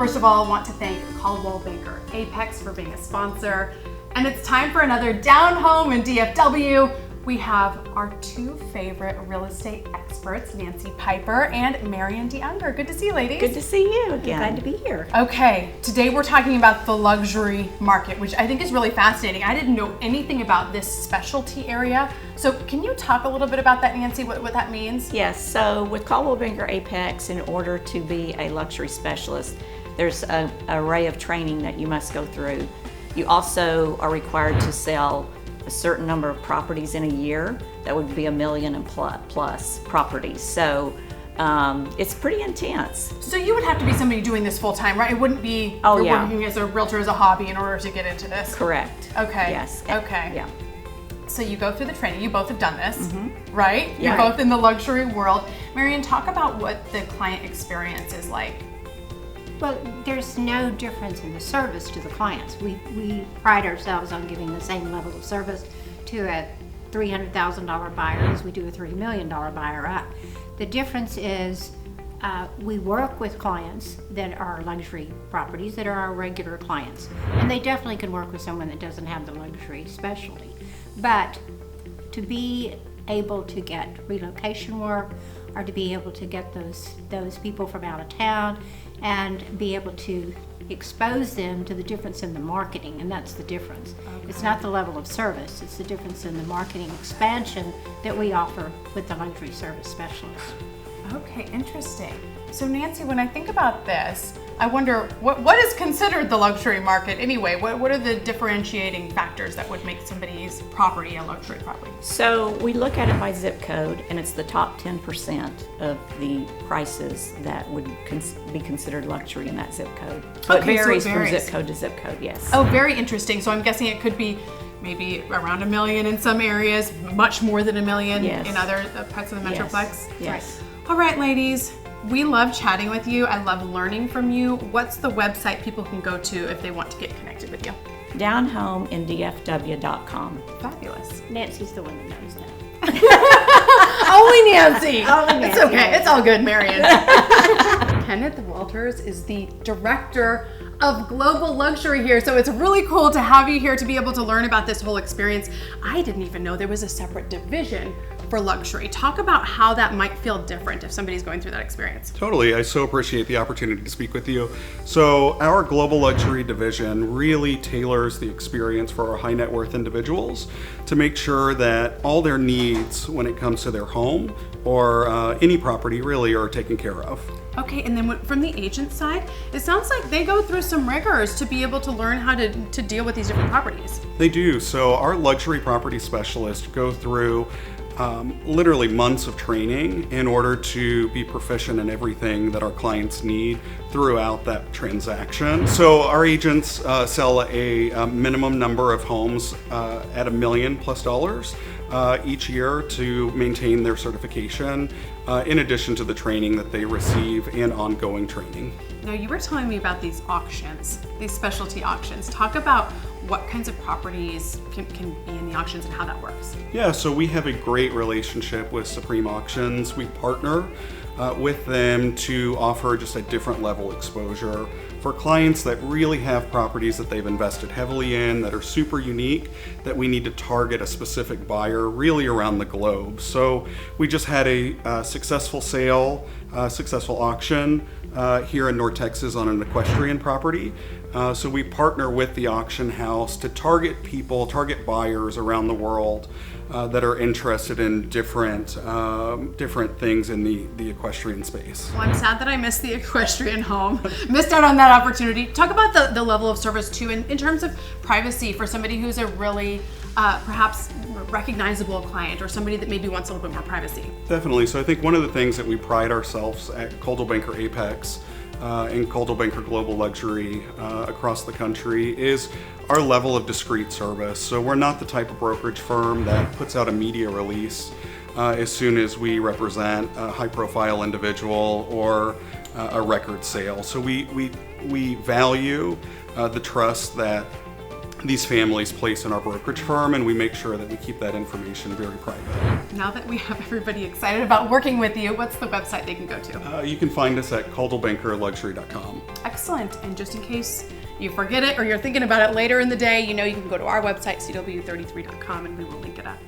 First of all, I want to thank Coldwell Banker Apex for being a sponsor. And it's time for another Down Home in DFW. We have our two favorite real estate experts, Nancy Pieper and Marian Unger. Good to see you, ladies. Good to see you again. Glad to be here. Okay, today we're talking about the luxury market, which I think is really fascinating. I didn't know anything about this specialty area. So can you talk a little bit about that, Nancy, what that means? Yes, so with Coldwell Banker Apex, in order to be a luxury specialist, there's an array of training that you must go through. You also are required to sell a certain number of properties in a year. That would be 1 million and plus properties. So it's pretty intense. So you would have to be somebody doing this full time, right? It wouldn't be working as a realtor as a hobby in order to get into this. Correct. Okay. Yes. Okay. Yeah. So you go through the training. You both have done this, right? You're Yeah. both in the luxury world. Marian, talk about what the client experience is like. Well, there's no difference in the service to the clients. We pride ourselves on giving the same level of service to a $300,000 buyer as we do a $3 million buyer up. The difference is we work with clients that are luxury properties that are our regular clients. And they definitely can work with someone that doesn't have the luxury specialty. But to be able to get relocation work or to be able to get those people from out of town and be able to expose them to the difference in the marketing, and that's the difference. Okay. It's not the level of service, it's the difference in the marketing expansion that we offer with the luxury service specialist. Okay, interesting. So Nancy, when I think about this, I wonder what is considered the luxury market anyway? What are the differentiating factors that would make somebody's property a luxury property? So we look at it by zip code, and it's the top 10% of the prices that would be considered luxury in that zip code. So Okay, it varies so it from varies. zip code to zip code, yes. Oh, very interesting. So I'm guessing it could be maybe around 1 million in some areas, much more than 1 million Yes. in other parts of the Metroplex. Yes. All right, ladies. We love chatting with you. I love learning from you. What's the website people can go to if they want to get connected with you? Downhomeindfw.com. Fabulous. Nancy's the one that knows that. Only Nancy. Only Nancy. It's okay. It's all good, Marian. Kenneth Walters is the director of global luxury here. So it's really cool to have you here to be able to learn about this whole experience. I didn't even know there was a separate division for luxury. Talk about how that might feel different if somebody's going through that experience. Totally. I so appreciate the opportunity to speak with you. So our global luxury division really tailors the experience for our high net worth individuals to make sure that all their needs when it comes to their home or any property really are taken care of. Okay, and then from the agent side, it sounds like they go through some rigors to be able to learn how to deal with these different properties. They do. So our luxury property specialists go through literally months of training in order to be proficient in everything that our clients need throughout that transaction. So our agents sell a minimum number of homes at $1 million+ each year to maintain their certification, in addition to the training that they receive and ongoing training. Now, you were telling me about these auctions, these specialty auctions. Talk about what kinds of properties can be in the auctions and how that works. Yeah, so we have a great relationship with Supreme Auctions. We partner with them to offer just a different level exposure for clients that really have properties that they've invested heavily in that are super unique, that we need to target a specific buyer really around the globe. So we just had a successful sale, successful auction here in North Texas on an equestrian property. So we partner with the auction house to target people, target buyers around the world that are interested in different things in the equestrian space. Well, I'm sad that I missed the equestrian home. Missed out on that opportunity. Talk about the level of service too, in terms of privacy for somebody who's a really perhaps recognizable client or somebody that maybe wants a little bit more privacy. Definitely. So I think one of the things that we pride ourselves at Coldwell Banker Apex and Coldwell Banker Global Luxury across the country is our level of discreet service. So we're not the type of brokerage firm that puts out a media release as soon as we represent a high-profile individual or a record sale. So we value the trust that these families place in our brokerage firm, and we make sure that we keep that information very private. Now that we have everybody excited about working with you, what's the website they can go to? You can find us at coldwellbankerluxury.com. Excellent. And just in case you forget it or you're thinking about it later in the day, you know you can go to our website, cw33.com, and we will link it up.